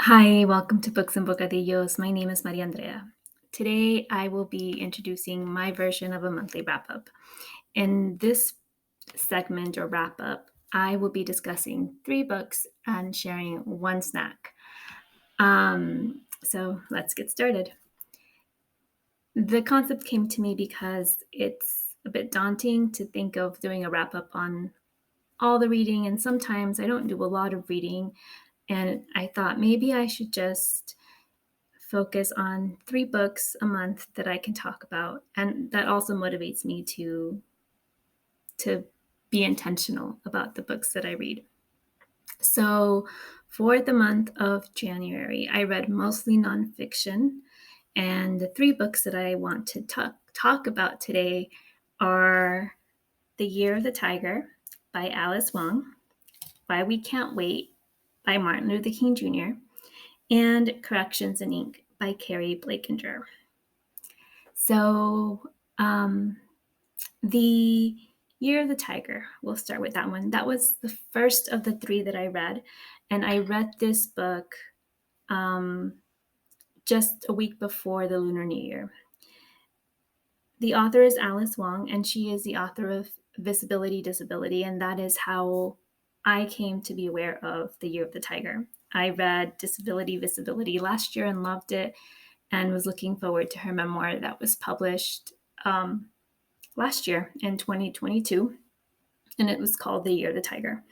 Hi, welcome to Books and Bocadillos. My name is Maria. Today, I will be introducing my version of a monthly wrap up. In this segment or wrap up, I will be discussing three books and sharing one snack. So let's get started. The concept came to me because it's a bit daunting to think of doing a wrap up on all the reading, and sometimes I don't do a lot of reading. And I thought maybe I should just focus on three books a month that I can talk about. And that also motivates me to be intentional about the books that I read. So for the month of January, I read mostly nonfiction. And the three books that I want to talk about today are The Year of the Tiger by Alice Wong, Why We Can't Wait by Martin Luther King Jr., and Corrections in Ink by Keri Blakinger. So, The Year of the Tiger, we'll start with that one. That was the first of the three that I read. And I read this book just a week before the Lunar New Year. The author is Alice Wong, and she is the author of Visibility, Disability. And that is how I came to be aware of The Year of the Tiger. I read Disability, Visibility last year and loved it, and was looking forward to her memoir that was published last year in 2022, and it was called The Year of the Tiger.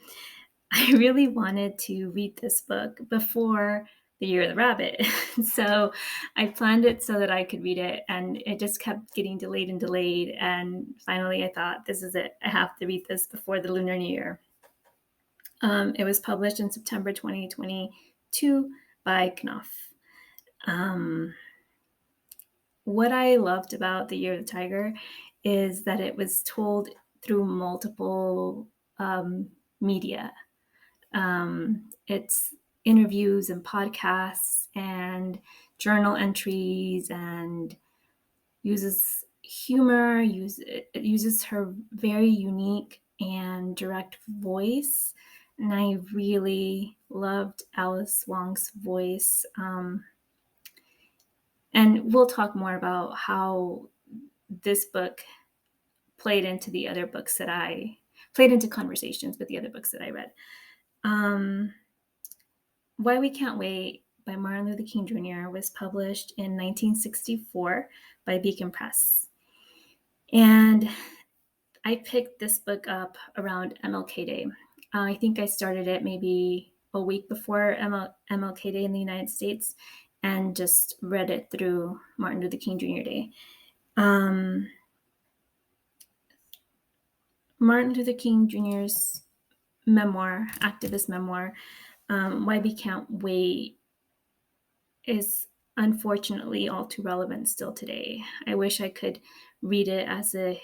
I really wanted to read this book before The Year of the Rabbit. So I planned it so that I could read it, and it just kept getting delayed and delayed. And finally, I thought, this is it. I have to read this before the Lunar New Year. It was published in September 2022 by Knopf. What I loved about The Year of the Tiger is that it was told through multiple media. It's interviews and podcasts and journal entries, and uses humor, it uses her very unique and direct voice. And I really loved Alice Wong's voice. And we'll talk more about how this book played into conversations with the other books that I read. Why We Can't Wait by Martin Luther King Jr. was published in 1964 by Beacon Press. And I picked this book up around MLK Day. I think I started it maybe a week before MLK Day in the United States, and just read it through Martin Luther King Jr. Day. Martin Luther King Jr.'s memoir, activist memoir, Why We Can't Wait, is unfortunately all too relevant still today. I wish I could read it as a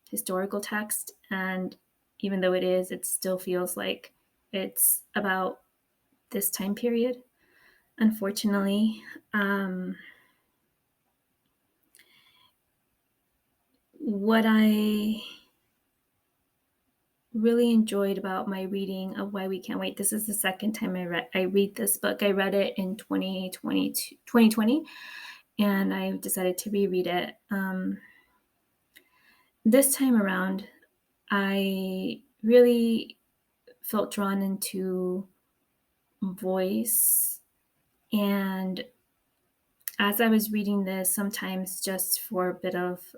historical text, and even though it is, it still feels like it's about this time period, unfortunately. What I really enjoyed about my reading of Why We Can't Wait, this is the second time I read this book. I read it in 2020, and I decided to reread it. This time around, I really felt drawn into voice, and as I was reading this, sometimes just for a bit of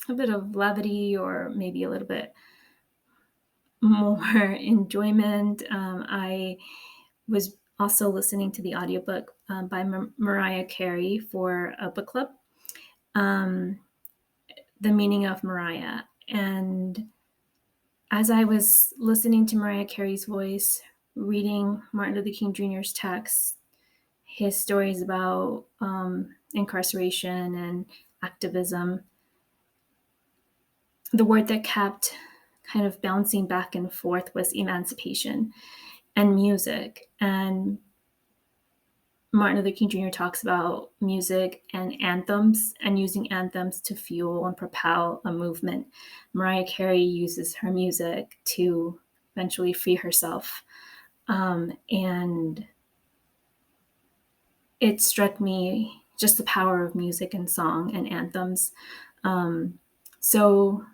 levity, or maybe a little bit more enjoyment, I was also listening to the audiobook by Mariah Carey for a book club, The Meaning of Mariah. And as I was listening to Mariah Carey's voice, reading Martin Luther King Jr.'s text, his stories about incarceration and activism, the word that kept kind of bouncing back and forth was emancipation and music. And Martin Luther King Jr. talks about music and anthems, and using anthems to fuel and propel a movement. Mariah Carey uses her music to eventually free herself. And it struck me just the power of music and song and anthems. So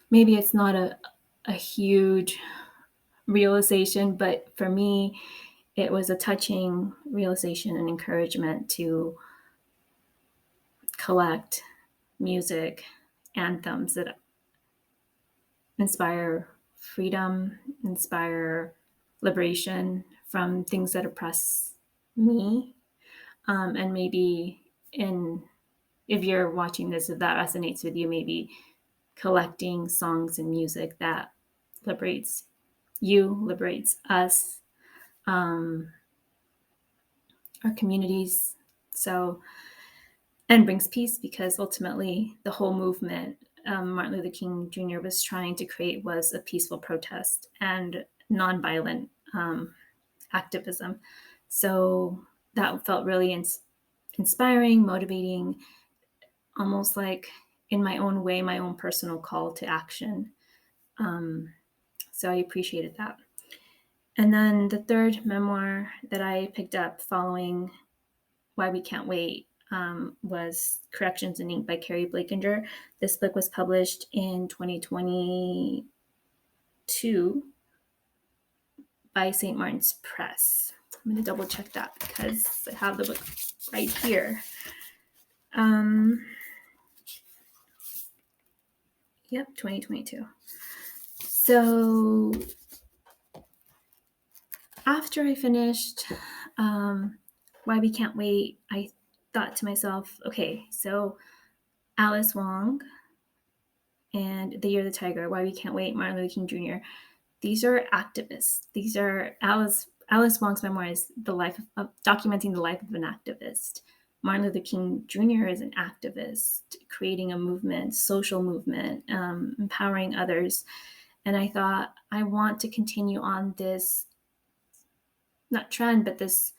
maybe it's not a huge realization, but for me, it was a touching realization and encouragement to collect music anthems that inspire freedom, inspire liberation from things that oppress me. And maybe if you're watching this, if that resonates with you, maybe collecting songs and music that liberates you, liberates us, our communities. So, and brings peace, because ultimately the whole movement Martin Luther King Jr. was trying to create was a peaceful protest and nonviolent activism. So that felt really inspiring, motivating, almost like in my own way, my own personal call to action. So I appreciated that. And then the third memoir that I picked up following Why We Can't Wait was Corrections in Ink by Keri Blakinger. This book was published in 2022 by St. Martin's Press. I'm going to double check that because I have the book right here. Yep, 2022. So after I finished Why We Can't Wait, I thought to myself, okay, so Alice Wong and The Year of the Tiger, Why We Can't Wait, Martin Luther King Jr., these are activists. These are Alice Wong's memoir is the life of documenting the life of an activist. Martin Luther King Jr. is an activist, creating a movement, social movement, empowering others. And I thought, I want to continue on this, not trend, but this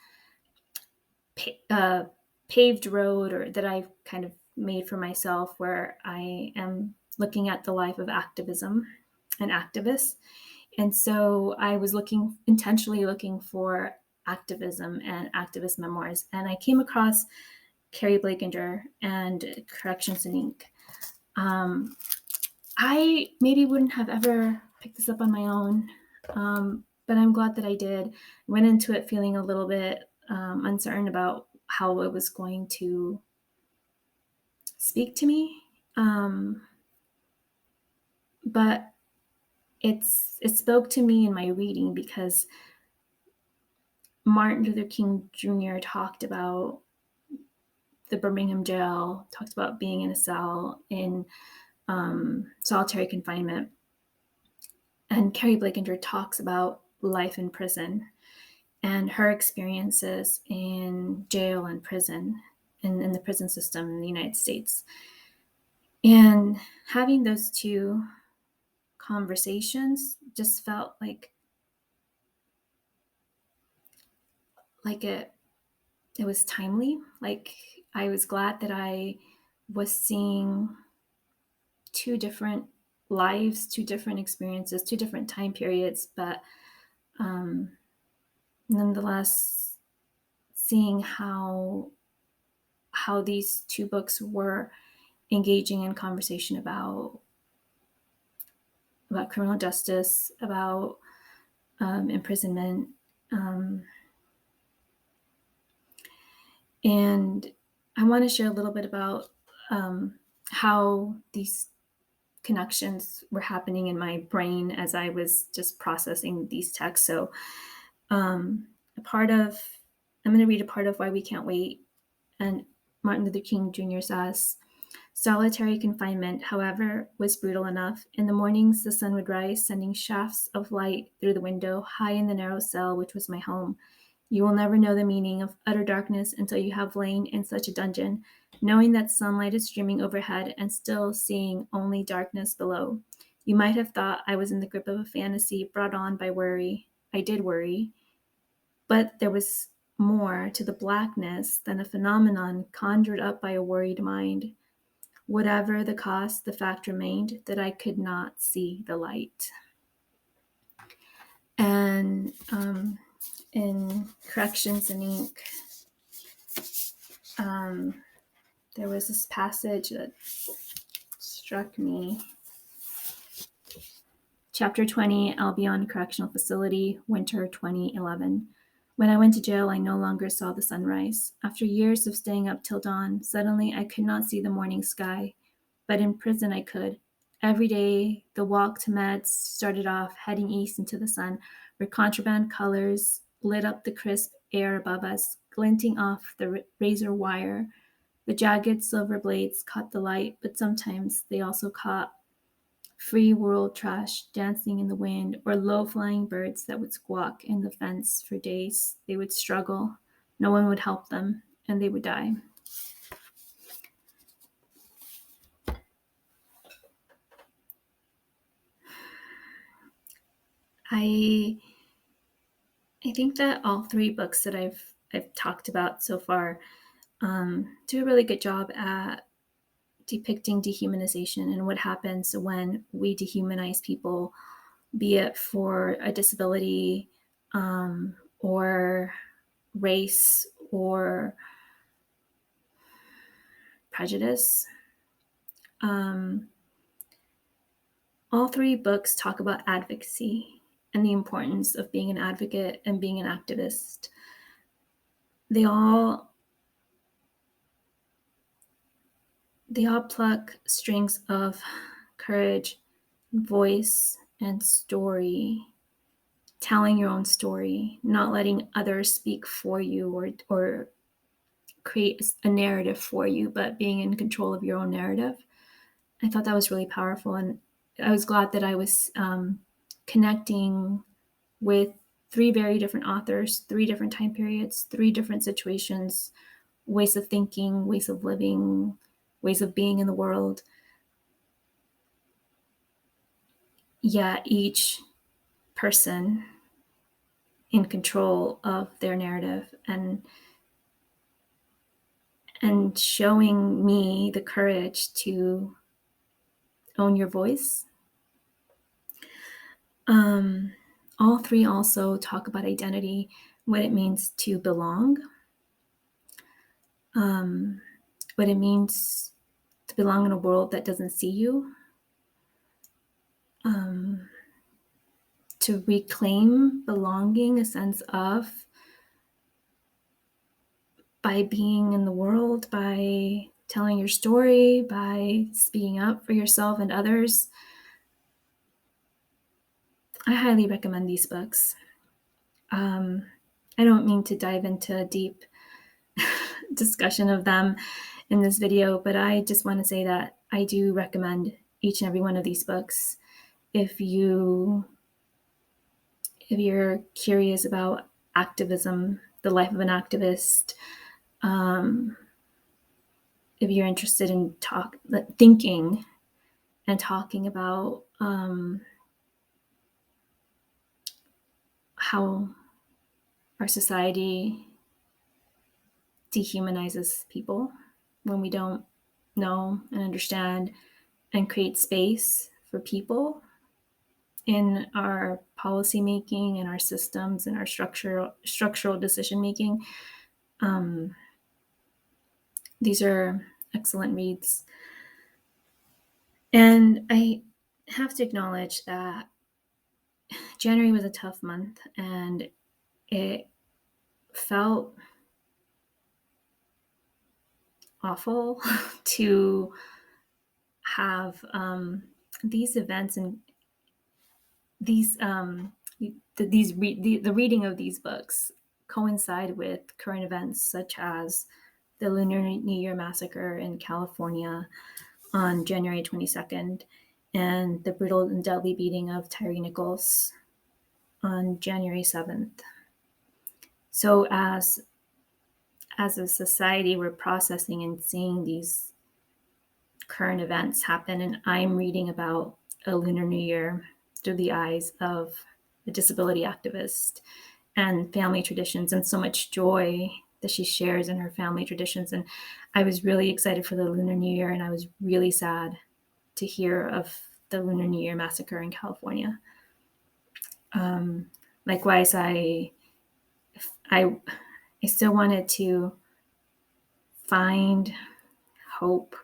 paved road, or that I've kind of made for myself, where I am looking at the life of activism and activists. And so I was intentionally looking for activism and activist memoirs. And I came across Keri Blakinger and Corrections in Ink. I maybe wouldn't have ever picked this up on my own, but I'm glad that I did. Went into it feeling a little bit uncertain about how it was going to speak to me. But it spoke to me in my reading, because Martin Luther King Jr. talked about the Birmingham jail, talked about being in a cell in solitary confinement. And Keri Blakinger talks about life in prison and her experiences in jail and prison, in the prison system in the United States. And having those two conversations just felt like it was timely. Like, I was glad that I was seeing two different lives, two different experiences, two different time periods, but nonetheless seeing how these two books were engaging in conversation about criminal justice, about imprisonment, and I want to share a little bit about how these connections were happening in my brain as I was just processing these texts. So I'm going to read a part of Why We Can't Wait. And Martin Luther King Jr. says, solitary confinement, however, was brutal enough. In the mornings, the sun would rise, sending shafts of light through the window, high in the narrow cell, which was my home. You will never know the meaning of utter darkness until you have lain in such a dungeon, knowing that sunlight is streaming overhead and still seeing only darkness below. You might have thought I was in the grip of a fantasy brought on by worry. I did worry. But there was more to the blackness than a phenomenon conjured up by a worried mind. Whatever the cost, the fact remained that I could not see the light. And in Corrections and Ink, there was this passage that struck me. Chapter 20, Albion Correctional Facility, winter 2011. When I went to jail, I no longer saw the sunrise. After years of staying up till dawn, suddenly I could not see the morning sky. But in prison I could. Every day, the walk to meds started off heading east into the sun, where contraband colors lit up the crisp air above us, glinting off the razor wire. The jagged silver blades caught the light, but sometimes they also caught free world trash dancing in the wind, or low-flying birds that would squawk in the fence for days. They would struggle. No one would help them, and they would die. I think that all three books that I've talked about so far do a really good job at depicting dehumanization and what happens when we dehumanize people, be it for a disability or race or prejudice. All three books talk about advocacy and the importance of being an advocate and being an activist. They all pluck strings of courage, voice, and story, telling your own story, not letting others speak for you or create a narrative for you, but being in control of your own narrative. I thought that was really powerful, and I was glad that I was connecting with three very different authors, three different time periods, three different situations, ways of thinking, ways of living, ways of being in the world. Yeah, each person in control of their narrative and showing me the courage to own your voice. All three also talk about identity, what it means to belong, what it means to belong in a world that doesn't see you, to reclaim belonging, a sense of, by being in the world, by telling your story, by speaking up for yourself and others. I highly recommend these books. I don't mean to dive into a deep discussion of them in this video, but I just want to say that I do recommend each and every one of these books. If you're curious about activism, the life of an activist, if you're interested in thinking and talking about how our society dehumanizes people when we don't know and understand and create space for people in our policy making and our systems and our structural decision making. These are excellent reads. And I have to acknowledge that January was a tough month, and it felt awful to have these events and the reading of these books coincide with current events such as the Lunar New Year massacre in California on January 22nd and the brutal and deadly beating of Tyree Nichols on January 7th. So as a society, we're processing and seeing these current events happen, and I'm reading about a Lunar New Year through the eyes of a disability activist and family traditions, and so much joy that she shares in her family traditions. And I was really excited for the Lunar New Year, and I was really sad to hear of the Lunar New Year massacre in California. Likewise, I I still wanted to find hope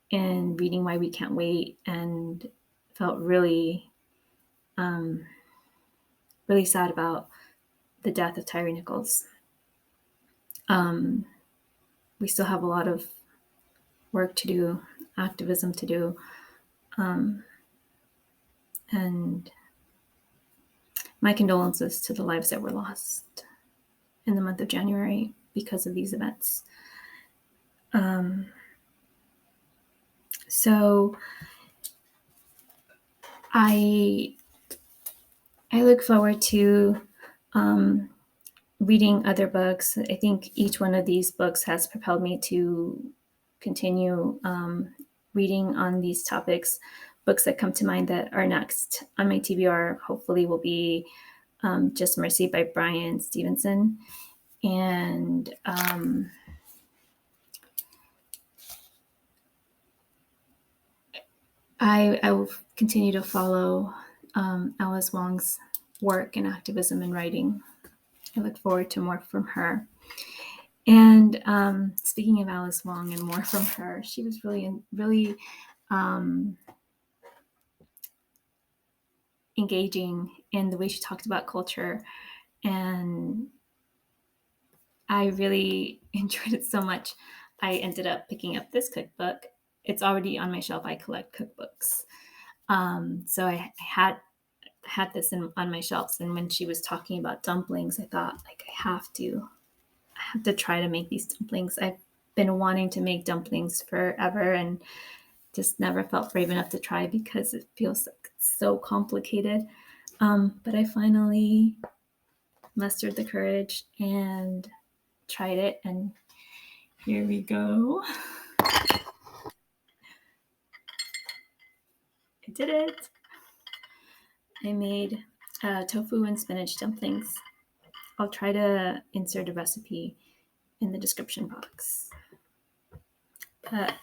in reading Why We Can't Wait, and felt really really sad about the death of Tyree Nichols. We still have a lot of work to do, activism to do, and my condolences to the lives that were lost in the month of January because of these events. So I look forward to reading other books. I think each one of these books has propelled me to continue reading on these topics. Books that come to mind that are next on my TBR hopefully will be Just Mercy by Bryan Stevenson. And I will continue to follow Alice Wong's work and activism and writing. I look forward to more from her. And speaking of Alice Wong and more from her, she was really engaging in the way she talked about culture. And I really enjoyed it so much. I ended up picking up this cookbook. It's already on my shelf. I collect cookbooks. So I had this on my shelves. And when she was talking about dumplings, I thought, like, I have to try to make these dumplings. I've been wanting to make dumplings forever and just never felt brave enough to try because it feels like it's so complicated. But I finally mustered the courage and tried it, and here we go. I did it. I made tofu and spinach dumplings. I'll try to insert a recipe in the description box. But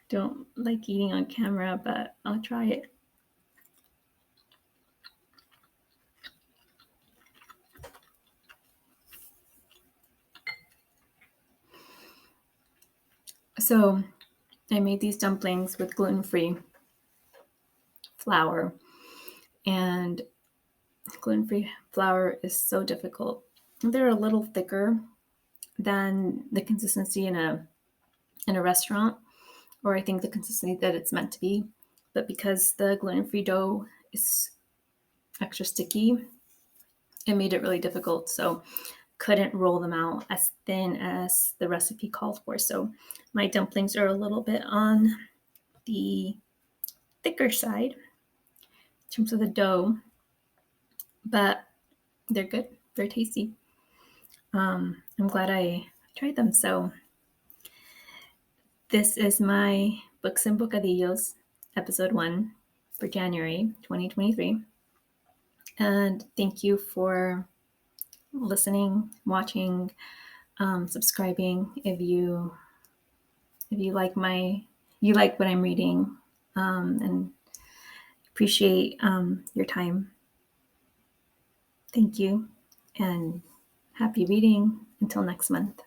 don't like eating on camera, but I'll try it. So I made these dumplings with gluten-free flour, and gluten-free flour is so difficult. They're a little thicker than the consistency in a restaurant, or I think the consistency that it's meant to be. But because the gluten-free dough is extra sticky, it made it really difficult. So couldn't roll them out as thin as the recipe called for. So my dumplings are a little bit on the thicker side in terms of the dough, but they're good. They're tasty. I'm glad I tried them. So this is my Books and Bocadillos, episode 1 for January 2023. And thank you for listening, watching, subscribing. If you like what I'm reading, and appreciate your time. Thank you, and happy reading until next month.